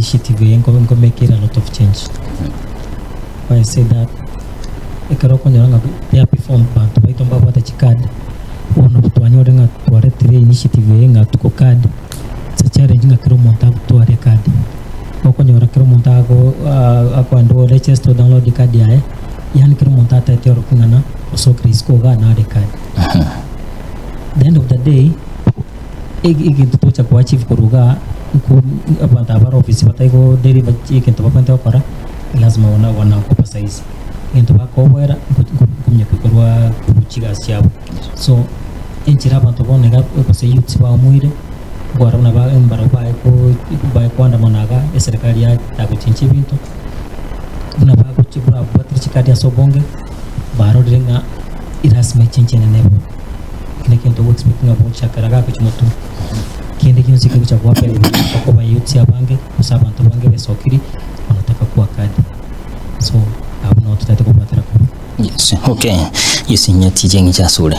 initiative yengo make a lot of change. Why I say that ekaro konyanga ya perform bantu baitomba bata chikad ono twanyo renga tware tire initiative yenga tuko kad sa challenge nga kero monta tware kad okonyora kero monta go akwando reches to download kad yae yani kero monta ta tero kunana so krisko ga na de kad. The end of the day igi tutocha kwa achieve kuruga ku abanta bar office bataigo daily bachi kento bapanta kora lazima wana kopa size into bakobera kumye kukorwa kuchiga siabo. So enchira bantu bonega ko se youth ba muire gora na ba embara ba ko anda monaga serikali ya takuchinchi bintu na ba ko chibra batrichikadi asobonge baro renga irasme chinche na nebo kile kento expecting about chakaraga ko chimotu kende kinsi ko chakwa pele ko ba youth ya bange usabantu bange besokiri wanataka kuwa kadi. So yes, okay. Yes, nyati jengi cha sura.